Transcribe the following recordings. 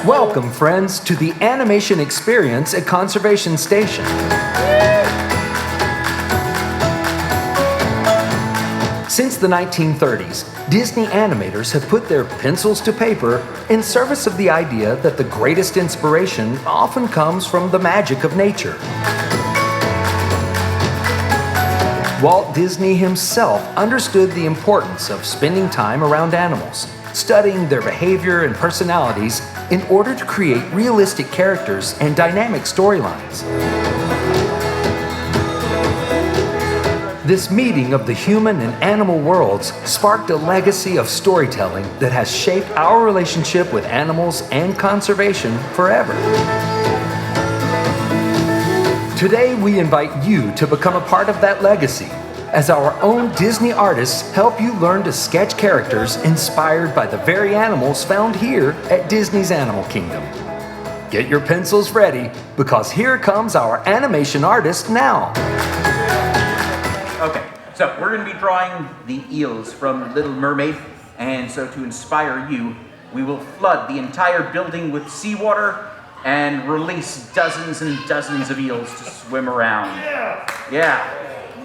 Welcome, friends, to the animation experience at Conservation Station. Since the 1930s, Disney animators have put their pencils to paper in service of the idea that the greatest inspiration often comes from the magic of nature. Walt Disney himself understood the importance of spending time around animals, studying their behavior and personalities in order to create realistic characters and dynamic storylines. This meeting of the human and animal worlds sparked a legacy of storytelling that has shaped our relationship with animals and conservation forever. Today, we invite you to become a part of that legacy as our own Disney artists help you learn to sketch characters inspired by the very animals found here at Disney's Animal Kingdom. Get your pencils ready, because here comes our animation artist now. Okay, so we're going to be drawing the eels from Little Mermaid, and so to inspire you, we will flood the entire building with seawater and release dozens and dozens of eels to swim around. Yeah.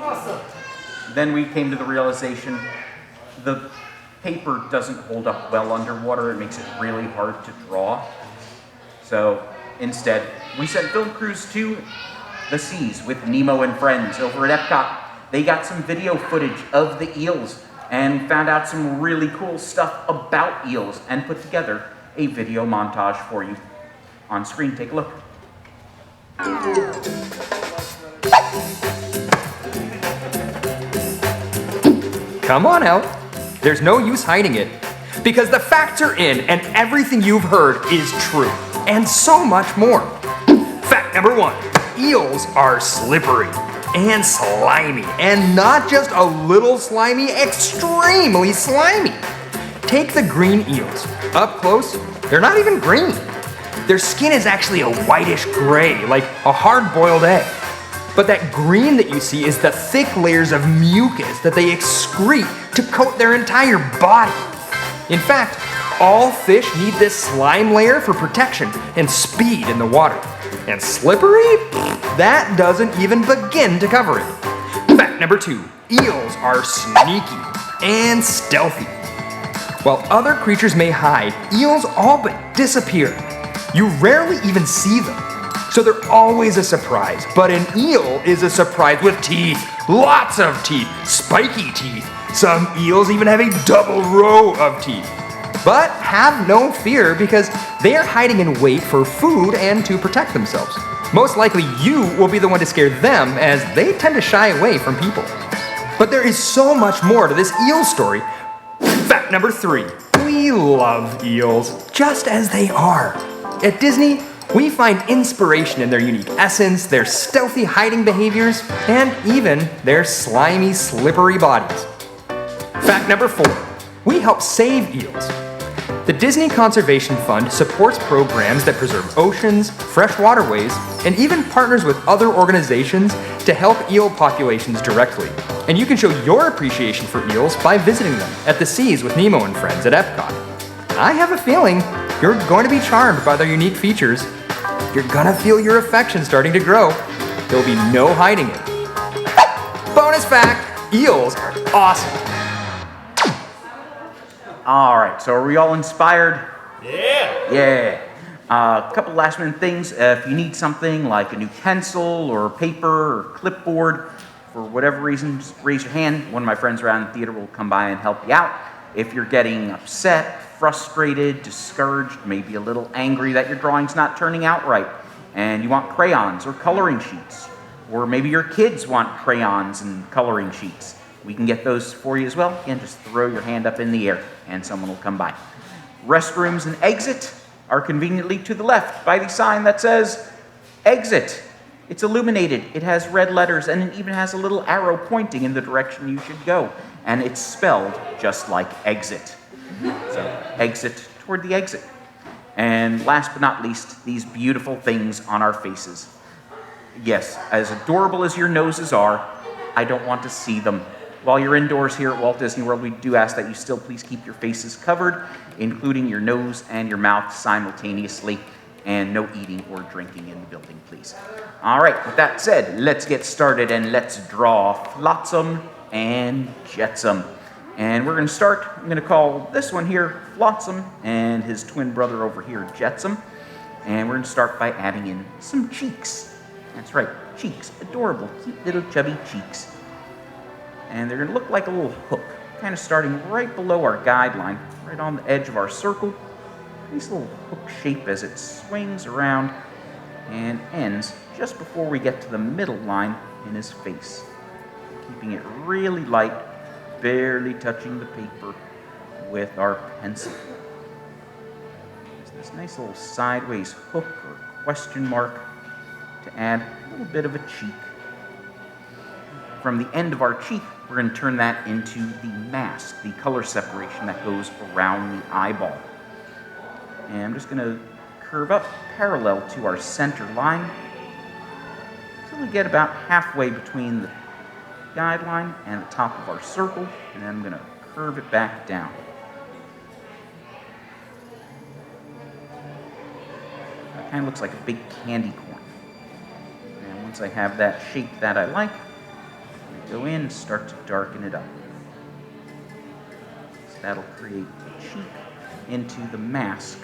Awesome. Then we came to the realization the paper doesn't hold up well underwater. It makes it really hard to draw. So instead, we sent film crews to the seas with Nemo and friends over at Epcot. They got some video footage of the eels and found out some really cool stuff about eels and put together a video montage for you. On screen, take a look. Come on out. There's no use hiding it, because the facts are in and everything you've heard is true, and so much more. Fact number 1, eels are slippery and slimy, and not just a little slimy, extremely slimy. Take the green eels. Up close, they're not even green. Their skin is actually a whitish gray, like a hard-boiled egg. But that green that you see is the thick layers of mucus that they excrete to coat their entire body. In fact, all fish need this slime layer for protection and speed in the water. And slippery? That doesn't even begin to cover it. Fact number 2, eels are sneaky and stealthy. While other creatures may hide, eels all but disappear. You rarely even see them. So they're always a surprise, but an eel is a surprise with teeth, lots of teeth, spiky teeth. Some eels even have a double row of teeth. But have no fear, because they are hiding in wait for food and to protect themselves. Most likely you will be the one to scare them, as they tend to shy away from people. But there is so much more to this eel story. Fact number 3, we love eels just as they are. At Disney, we find inspiration in their unique essence, their stealthy hiding behaviors, and even their slimy, slippery bodies. Fact number 4, we help save eels. The Disney Conservation Fund supports programs that preserve oceans, fresh waterways, and even partners with other organizations to help eel populations directly. And you can show your appreciation for eels by visiting them at the seas with Nemo and friends at Epcot. I have a feeling you're going to be charmed by their unique features. You're gonna feel your affection starting to grow. There'll be no hiding it. Bonus fact, eels are awesome. All right, so are we all inspired? Yeah. Yeah. A couple last minute things. If you need something like a new pencil or paper or clipboard, for whatever reason, just raise your hand. One of my friends around the theater will come by and help you out. If you're getting upset, frustrated, discouraged, maybe a little angry that your drawing's not turning out right, and you want crayons or coloring sheets, or maybe your kids want crayons and coloring sheets, we can get those for you as well. Again, just throw your hand up in the air and someone will come by. Restrooms and exit are conveniently to the left by the sign that says exit. It's illuminated, it has red letters, and it even has a little arrow pointing in the direction you should go. And it's spelled just like exit. So exit toward the exit. And last but not least, these beautiful things on our faces. Yes, as adorable as your noses are, I don't want to see them. While you're indoors here at Walt Disney World, we do ask that you still please keep your faces covered, including your nose and your mouth simultaneously, and no eating or drinking in the building, please. All right, with that said, let's get started and let's draw Flotsam and Jetsam. And we're going to start, I'm going to call this one here Flotsam and his twin brother over here Jetsam. And we're going to start by adding in some cheeks. That's right, cheeks, adorable, cute little chubby cheeks. And they're going to look like a little hook, kind of starting right below our guideline, right on the edge of our circle. Nice little hook shape as it swings around and ends just before we get to the middle line in his face. Keeping it really light, barely touching the paper with our pencil. There's this nice little sideways hook or question mark to add a little bit of a cheek. From the end of our cheek, we're going to turn that into the mask, the color separation that goes around the eyeball. And I'm just going to curve up parallel to our center line until we get about halfway between the guideline and the top of our circle, and then I'm going to curve it back down. It kind of looks like a big candy corn. And once I have that shape that I like, go in and start to darken it up. So that'll create a cheek into the mask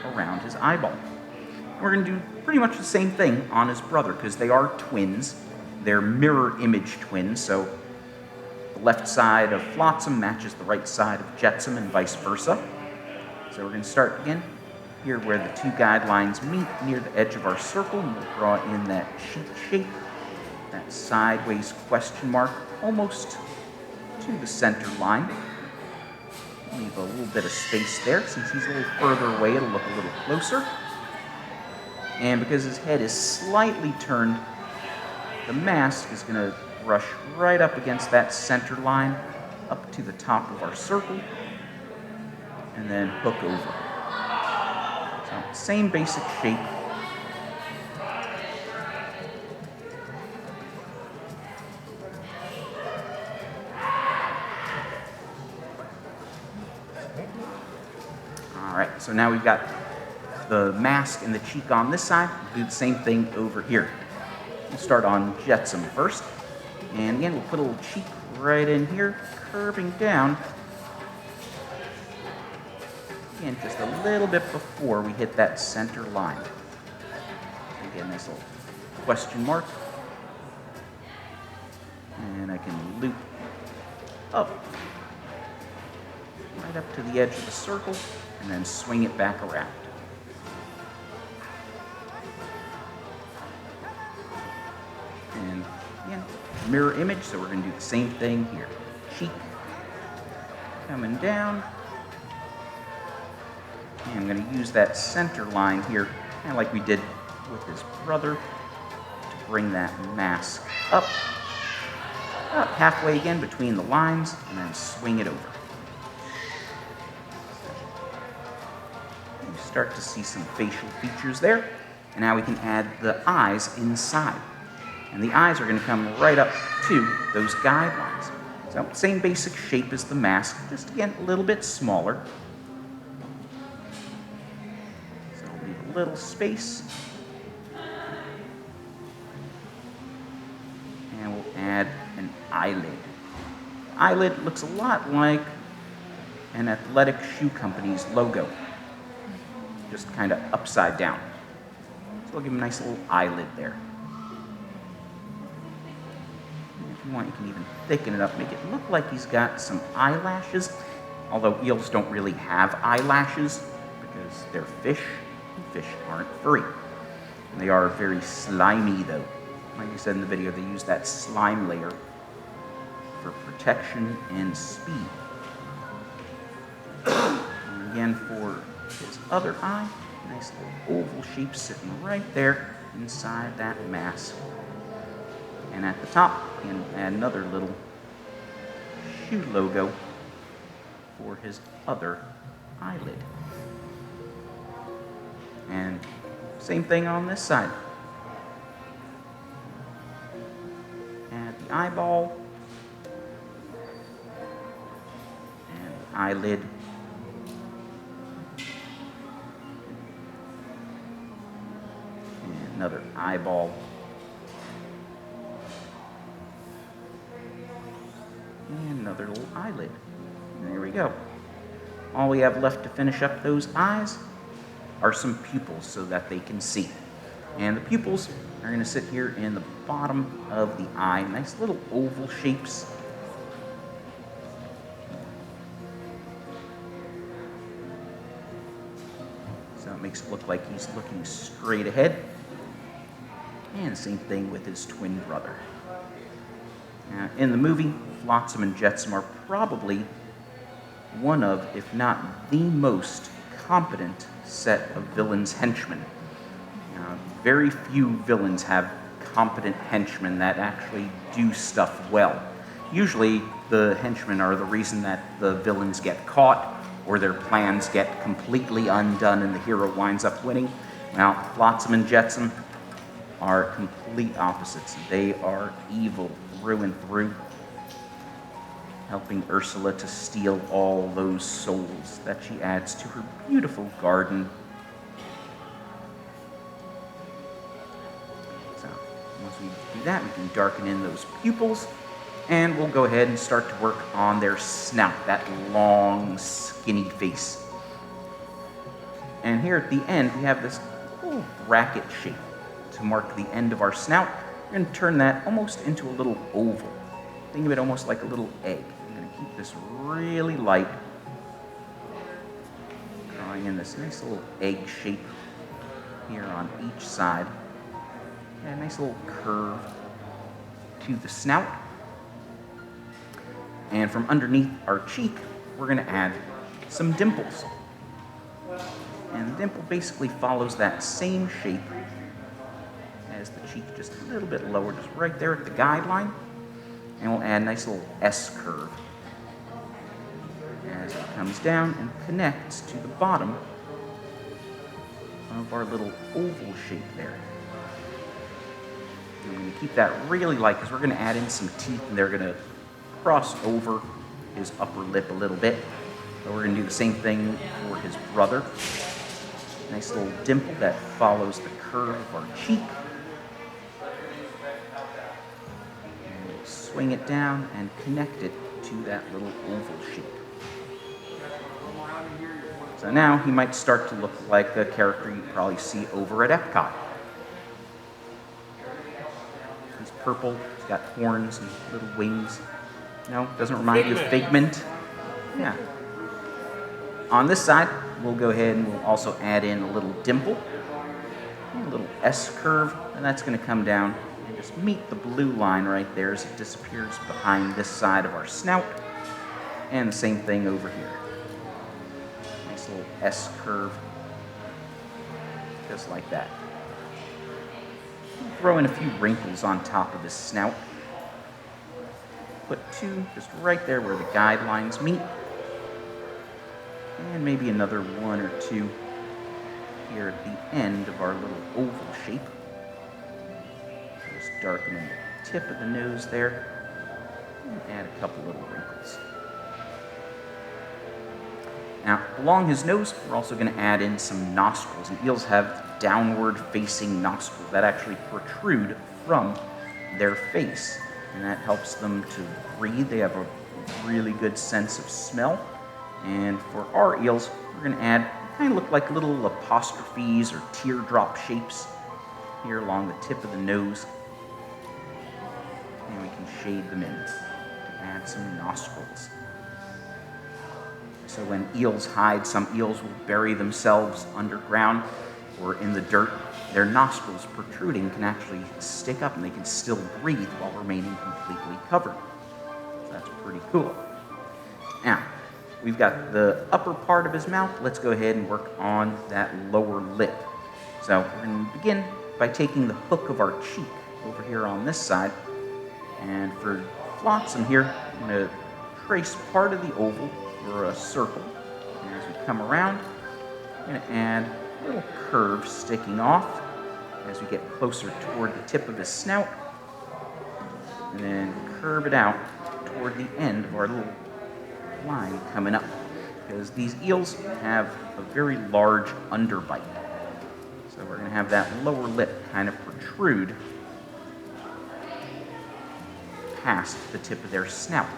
around his eyeball. And we're going to do pretty much the same thing on his brother because they are twins. They're mirror image twins, so the left side of Flotsam matches the right side of Jetsam and vice versa. So we're going to start again here where the two guidelines meet near the edge of our circle, and we'll draw in that cheek shape. That sideways question mark almost to the center line. Leave a little bit of space there. Since he's a little further away, it'll look a little closer. And because his head is slightly turned, the mask is going to brush right up against that center line, up to the top of our circle, and then hook over. So, same basic shape. Alright, so now we've got the mask and the cheek on this side. We'll do the same thing over here. We'll start on Jetsam first. And again, we'll put a little cheek right in here, curving down. Again, just a little bit before we hit that center line. Again, nice little question mark. And I can loop up, right up to the edge of the circle, and then swing it back around. And again, mirror image, so we're going to do the same thing here. Cheek coming down. And I'm going to use that center line here, kind of like we did with his brother, to bring that mask up, about halfway again between the lines, and then swing it over. Start to see some facial features there. And now we can add the eyes inside. And the eyes are going to come right up to those guidelines. So same basic shape as the mask, just again a little bit smaller. So leave a little space. And we'll add an eyelid. Eyelid looks a lot like an athletic shoe company's logo. Just kind of upside down. So we'll give him a nice little eyelid there. And if you want, you can even thicken it up, make it look like he's got some eyelashes, although eels don't really have eyelashes because they're fish, and fish aren't furry. And they are very slimy, though. Like I said in the video, they use that slime layer for protection and speed. And again, for his other eye, nice little oval shape sitting right there inside that mask. And at the top, you can add another little shoe logo for his other eyelid. And same thing on this side. Add the eyeball, eyelid. And another eyeball. And another little eyelid. And there we go. All we have left to finish up those eyes are some pupils so that they can see. And the pupils are going to sit here in the bottom of the eye. Nice little oval shapes. So it makes it look like he's looking straight ahead. And same thing with his twin brother. Now, in the movie, Flotsam and Jetsam are probably one of, if not the most competent set of villains' henchmen. Very few villains have competent henchmen that actually do stuff well. Usually, the henchmen are the reason that the villains get caught or their plans get completely undone and the hero winds up winning. Now, Flotsam and Jetsam are complete opposites. They are evil through and through, helping Ursula to steal all those souls that she adds to her beautiful garden. So, once we do that, we can darken in those pupils, and we'll go ahead and start to work on their snout, that long, skinny face. And here at the end, we have this little bracket shape to mark the end of our snout. We're going to turn that almost into a little oval. Think of it almost like a little egg. I'm going to keep this really light, drawing in this nice little egg shape here on each side. And a nice little curve to the snout. And from underneath our cheek, we're going to add some dimples. And the dimple basically follows that same shape as the cheek, just a little bit lower, just right there at the guideline. And we'll add a nice little S curve as it comes down and connects to the bottom of our little oval shape there. And we're going to keep that really light because we're going to add in some teeth and they're going to cross over his upper lip a little bit. So we're going to do the same thing for his brother. Nice little dimple that follows the curve of our cheek. And we'll swing it down and connect it to that little oval shape. So now he might start to look like a character you probably see over at Epcot. He's purple, he's got horns and little wings. No, doesn't remind you of Figment? Yeah. On this side, we'll go ahead and we'll also add in a little dimple, a little S curve, and that's going to come down and just meet the blue line right there as it disappears behind this side of our snout. And the same thing over here. Nice little S curve, just like that. Throw in a few wrinkles on top of this snout. Put two just right there where the guidelines meet. And maybe another one or two here at the end of our little oval shape. Just darken the tip of the nose there. And add a couple little wrinkles. Now, along his nose, we're also going to add in some nostrils. And eels have downward-facing nostrils that actually protrude from their face. And that helps them to breathe. They have a really good sense of smell. And for our eels, we're going to add, kind of look like little apostrophes or teardrop shapes here along the tip of the nose. And we can shade them in to add some nostrils. So when eels hide, some eels will bury themselves underground or in the dirt. Their nostrils protruding can actually stick up and they can still breathe while remaining completely covered. So that's pretty cool. Now, we've got the upper part of his mouth. Let's go ahead and work on that lower lip. So we're going to begin by taking the hook of our cheek over here on this side. And for Flotsam here, I'm going to trace part of the oval or a circle. And as we come around, I'm going to add a little curve sticking off as we get closer toward the tip of his snout. And then curve it out toward the end of our little line coming up. because these eels have a very large underbite. So we're going to have that lower lip kind of protrude past the tip of their snout.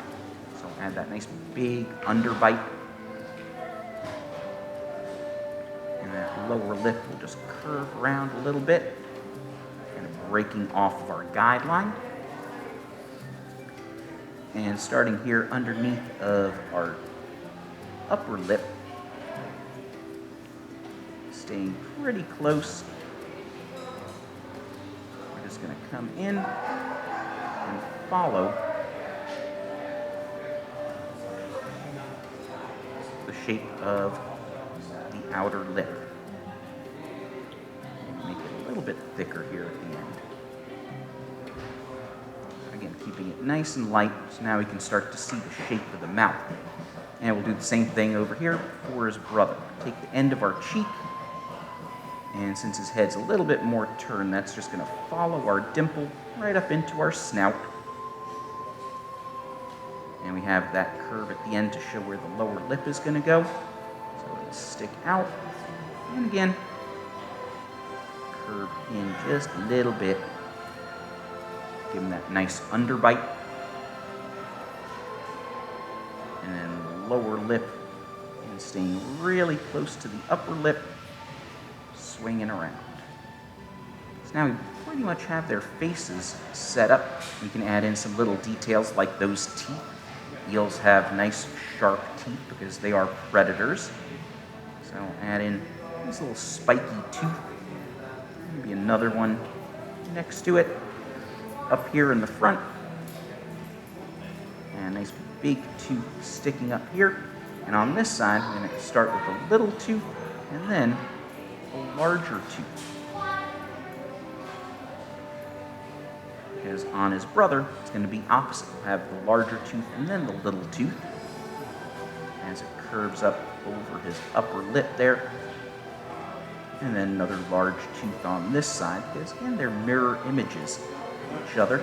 So add that nice big underbite. And that lower lip will just curve around a little bit, kind of breaking off of our guideline. And starting here underneath of our upper lip, staying pretty close. We're just going to come in and follow the shape of the outer lip. Make it a little bit thicker here at the end. Again, keeping it nice and light, so now we can start to see the shape of the mouth. And we'll do the same thing over here for his brother. Take the end of our cheek, and since his head's a little bit more turned, that's just going to follow our dimple right up into our snout. And we have that curve at the end to show where the lower lip is going to go. So it'll stick out. And again, curve in just a little bit. Give him that nice underbite. And then the lower lip, and staying really close to the upper lip, swinging around. So now we pretty much have their faces set up. We can add in some little details like those teeth. Eels have nice sharp teeth because they are predators. So add in this little spiky tooth. Maybe another one next to it. Up here in the front. And a nice big tooth sticking up here. And on this side, I'm going to start with a little tooth and then a larger tooth. Because on his brother, it's going to be opposite. We'll have the larger tooth and then the little tooth as it curves up over his upper lip there. And then another large tooth on this side, because again, they're mirror images of each other.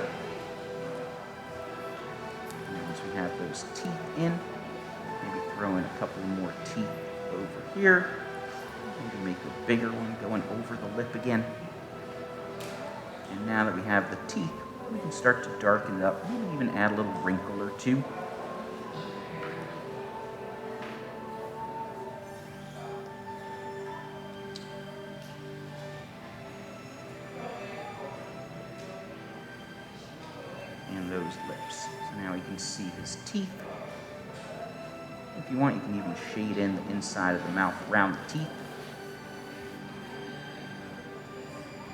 And once we have those teeth in, maybe throw in a couple more teeth over here. Maybe make a bigger one going over the lip again. And now that we have the teeth, we can start to darken it up, maybe even add a little wrinkle or two. And those lips. So now you can see his teeth. If you want, you can even shade in the inside of the mouth around the teeth.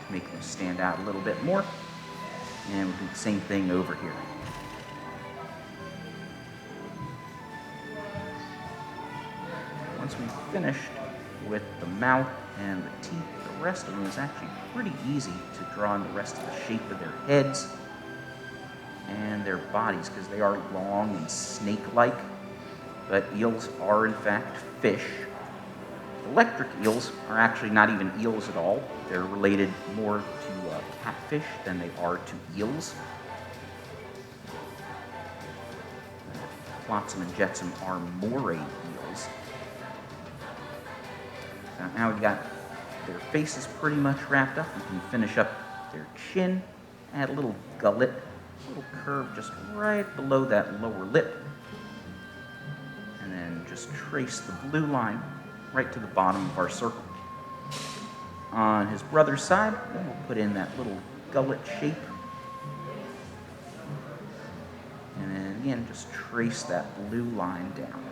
Make them stand out a little bit more. And we'll do the same thing over here. Once we've finished with the mouth and the teeth, the rest of them is actually pretty easy to draw in the rest of the shape of their heads and their bodies, because they are long and snake-like. But eels are, in fact, fish. Electric eels are actually not even eels at all. They're related more to catfish than they are to eels. Flotsam and Jetsam are moray eels. So now we've got their faces pretty much wrapped up. We can finish up their chin, add a little gullet, a little curve just right below that lower lip, and then just trace the blue line right to the bottom of our circle. On his brother's side, then we'll put in that little gullet shape. And then again, just trace that blue line down.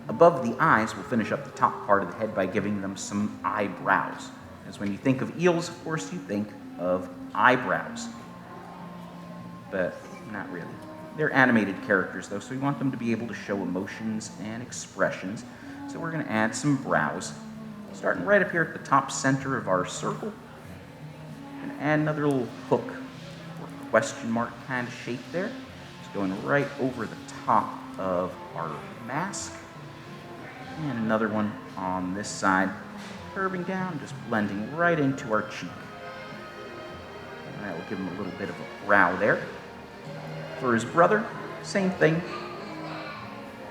Above the eyes, we'll finish up the top part of the head by giving them some eyebrows. Because when you think of eels, of course, you think of eyebrows. But not really. They're animated characters, though, so we want them to be able to show emotions and expressions. So we're going to add some brows, starting right up here at the top center of our circle. And add another little hook or question mark kind of shape there. Just going right over the top of our mask. And another one on this side, curving down, just blending right into our cheek. And that will give him a little bit of a brow there. For his brother, same thing.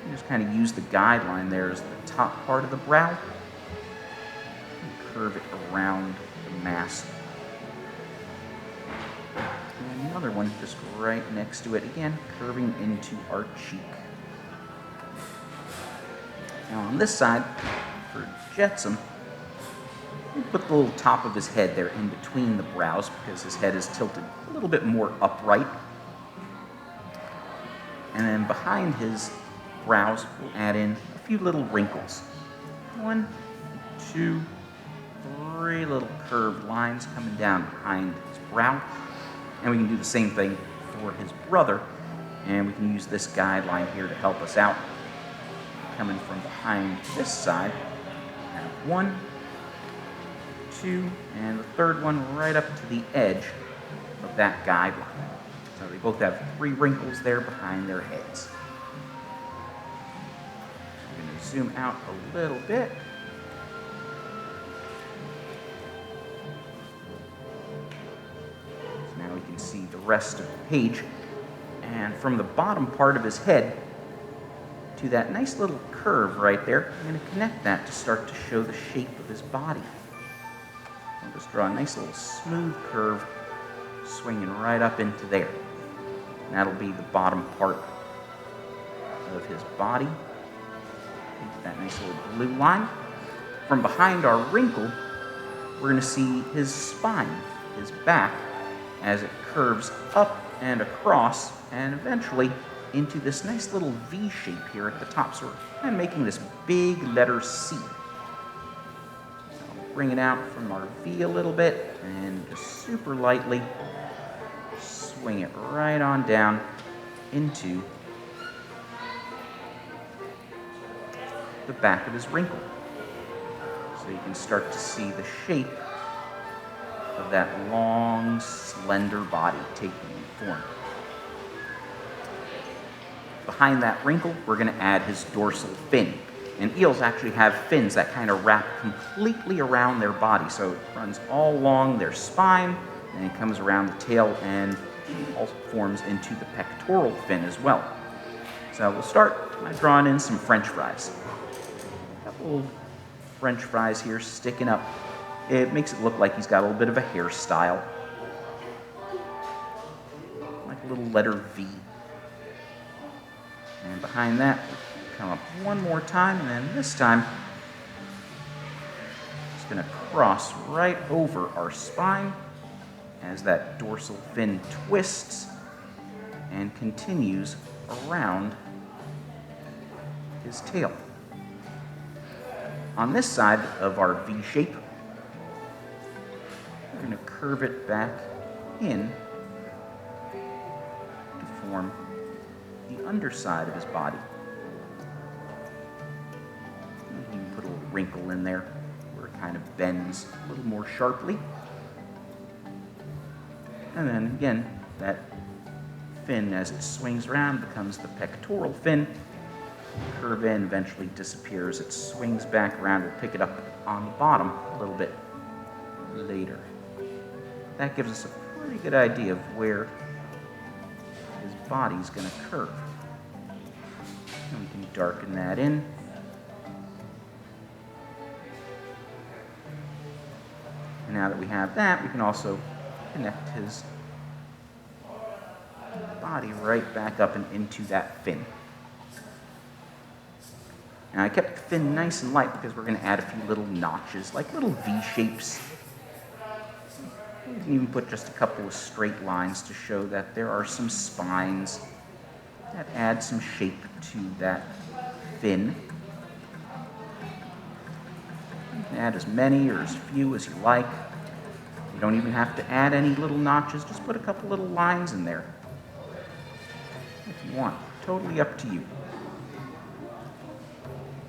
You just kind of use the guideline there as the top part of the brow. And curve it around the mask. And another one just right next to it again, curving into our cheek. Now on this side, for Jetsam, we put the little top of his head there in between the brows because his head is tilted a little bit more upright. And then behind his brows, we'll add in a few little wrinkles. 1, 2, 3 little curved lines coming down behind his brow. And we can do the same thing for his brother. And we can use this guideline here to help us out. Coming from behind this side, have 1, 2, and the third one right up to the edge of that guideline. So they both have 3 wrinkles there behind their heads. I'm going to zoom out a little bit. So now we can see the rest of the page. And from the bottom part of his head to that nice little curve right there, I'm going to connect that to start to show the shape of his body. I'll just draw a nice little smooth curve swinging right up into there. And that'll be the bottom part of his body. Into that nice little blue line. From behind our wrinkle, we're going to see his spine, his back, as it curves up and across, and eventually into this nice little V shape here at the top, so we're kind of making this big letter C. So I'll bring it out from our V a little bit, and just super lightly swing it right on down into the back of his wrinkle. So you can start to see the shape of that long, slender body taking form. Behind that wrinkle, we're going to add his dorsal fin. And eels actually have fins that kind of wrap completely around their body. So it runs all along their spine, and it comes around the tail and also forms into the pectoral fin as well. So we'll start by drawing in some French fries. A couple French fries here sticking up. It makes it look like he's got a little bit of a hairstyle. Like a little letter V. And behind that, come up one more time, and then this time, it's going to cross right over our spine as that dorsal fin twists and continues around his tail. On this side of our V shape, we're going to curve it back in to form the underside of his body. You can put a little wrinkle in there where it kind of bends a little more sharply. And then again, that fin as it swings around becomes the pectoral fin. Curve in, eventually disappears. It swings back around. We'll pick it up on the bottom a little bit later. That gives us a pretty good idea of where his body's going to curve. And we can darken that in. And now that we have that, we can also connect his body right back up and into that fin. Now I kept the fin nice and light because we're going to add a few little notches, like little V shapes. You can even put just a couple of straight lines to show that there are some spines that add some shape to that fin. You can add as many or as few as you like. You don't even have to add any little notches, just put a couple little lines in there if you want. Totally up to you.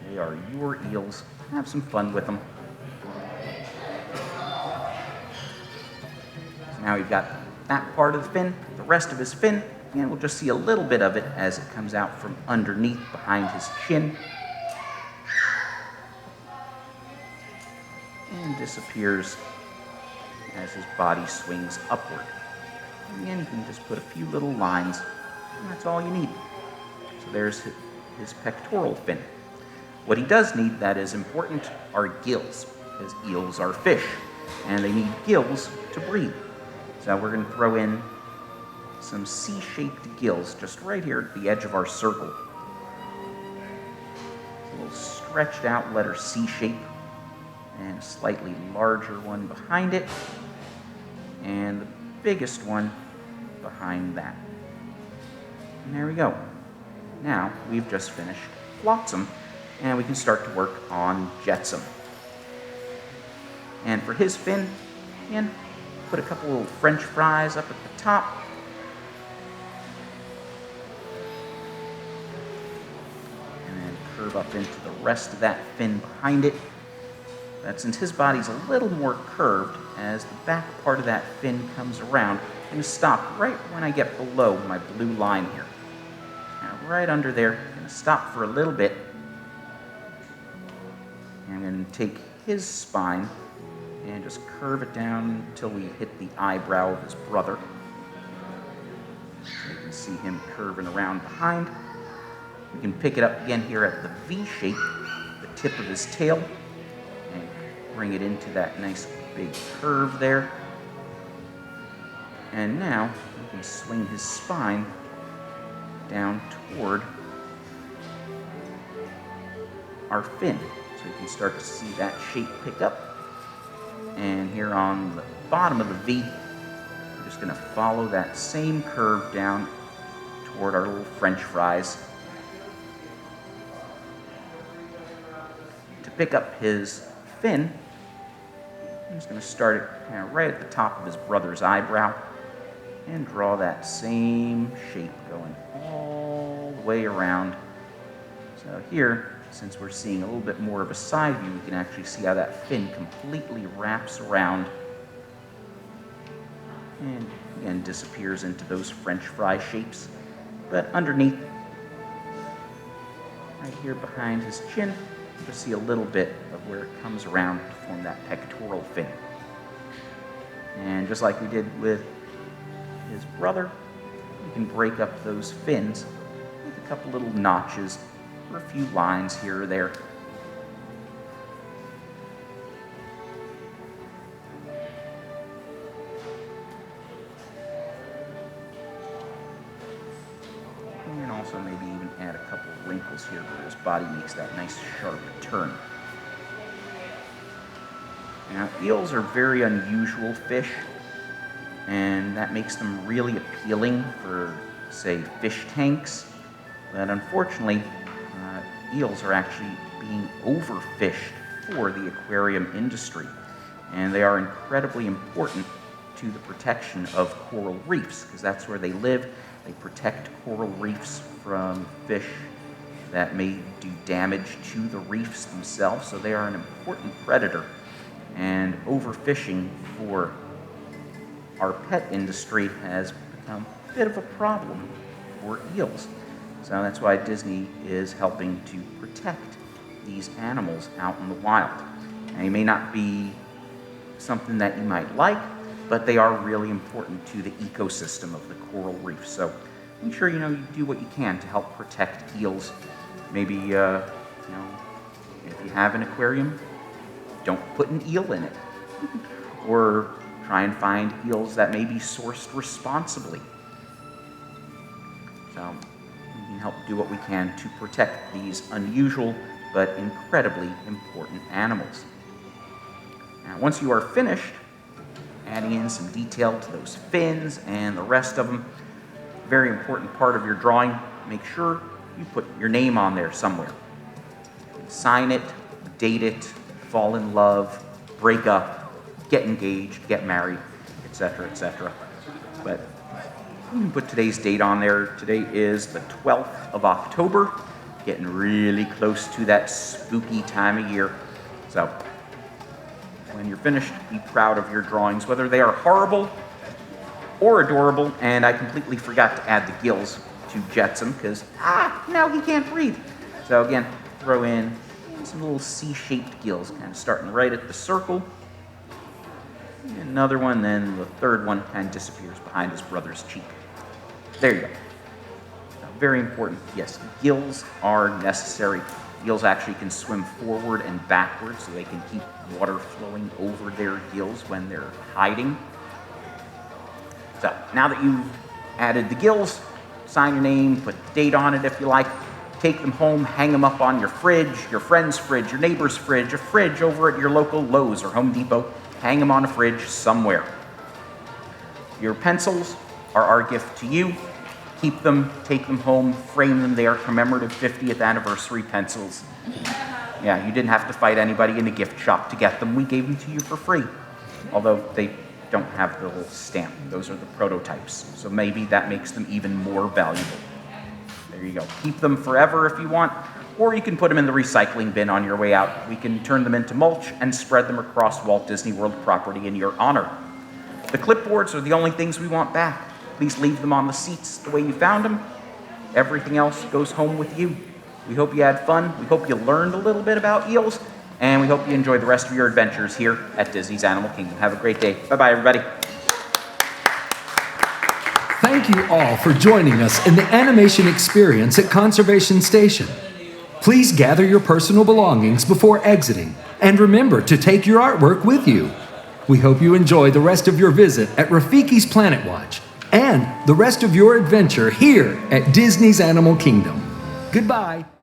They are your eels. Have some fun with them. So now we've got that part of the fin, the rest of his fin, and we'll just see a little bit of it as it comes out from underneath behind his chin. And disappears as his body swings upward. And again, you can just put a few little lines, and that's all you need. So there's his pectoral fin. What he does need that is important are gills, because eels are fish, and they need gills to breathe. So we're going to throw in some C-shaped gills just right here at the edge of our circle. It's a little stretched out letter C shape, and a slightly larger one behind it, and the biggest one behind that. And there we go. Now we've just finished Flotsam, and we can start to work on Jetsam. And for his fin, again, put a couple little French fries up at the top. And then curve up into the rest of that fin behind it. But since his body's a little more curved, as the back part of that fin comes around, I'm going to stop right when I get below my blue line here. Now right under there, I'm going to stop for a little bit. And I'm going to take his spine and just curve it down until we hit the eyebrow of his brother. So you can see him curving around behind. We can pick it up again here at the V shape, the tip of his tail, and bring it into that nice big curve there. And now we can swing his spine down toward our fin. So you can start to see that shape pick up. And here on the bottom of the V, we're just going to follow that same curve down toward our little French fries. To pick up his fin, I'm just going to start it kind of right at the top of his brother's eyebrow and draw that same shape going all the way around. So here, since we're seeing a little bit more of a side view, we can actually see how that fin completely wraps around and again disappears into those French fry shapes. But underneath, right here behind his chin, you'll see a little bit of where it comes around to form that pectoral fin. And just like we did with his brother, we can break up those fins with a couple little notches or a few lines here or there. And also maybe even add a couple of wrinkles here where his body makes that nice sharp turn. Now, eels are very unusual fish, and that makes them really appealing for, say, fish tanks. But unfortunately, eels are actually being overfished for the aquarium industry, and they are incredibly important to the protection of coral reefs, because that's where they live. They protect coral reefs from fish that may do damage to the reefs themselves, so they are an important predator. And overfishing for our pet industry has become a bit of a problem for eels. So that's why Disney is helping to protect these animals out in the wild. Now, they may not be something that you might like, but they are really important to the ecosystem of the coral reef. So make sure you do what you can to help protect eels. Maybe if you have an aquarium, don't put an eel in it, or try and find eels that may be sourced responsibly. So we can help do what we can to protect these unusual but incredibly important animals. Now, once you are finished adding in some detail to those fins and the rest of them, very important part of your drawing, make sure you put your name on there somewhere. Sign it, date it, fall in love, break up, get engaged, get married, etc., etc. But you can put today's date on there. Today is the 12th of October, getting really close to that spooky time of year. So when you're finished, be proud of your drawings, whether they are horrible or adorable. And I completely forgot to add the gills to Jetsam because, now he can't breathe. So again, throw in some little C-shaped gills, kind of starting right at the circle. And another one, then the third one kind of disappears behind his brother's cheek. There you go. So very important, yes, gills are necessary. Eels actually can swim forward and backwards so they can keep water flowing over their gills when they're hiding. So now that you've added the gills, sign your name, put the date on it if you like, take them home, hang them up on your fridge, your friend's fridge, your neighbor's fridge, a fridge over at your local Lowe's or Home Depot. Hang them on a fridge somewhere. Your pencils are our gift to you. Keep them, take them home, frame them. They are commemorative 50th anniversary pencils. Yeah, you didn't have to fight anybody in the gift shop to get them. We gave them to you for free, although they don't have the little stamp. Those are the prototypes, so maybe that makes them even more valuable. There you go. Keep them forever if you want, or you can put them in the recycling bin on your way out. We can turn them into mulch and spread them across Walt Disney World property in your honor. The clipboards are the only things we want back. Please leave them on the seats the way you found them. Everything else goes home with you. We hope you had fun. We hope you learned a little bit about eels, and we hope you enjoy the rest of your adventures here at Disney's Animal Kingdom. Have a great day. Bye-bye, everybody. Thank you all for joining us in the animation experience at Conservation Station. Please gather your personal belongings before exiting, and remember to take your artwork with you. We hope you enjoy the rest of your visit at Rafiki's Planet Watch and the rest of your adventure here at Disney's Animal Kingdom. Goodbye.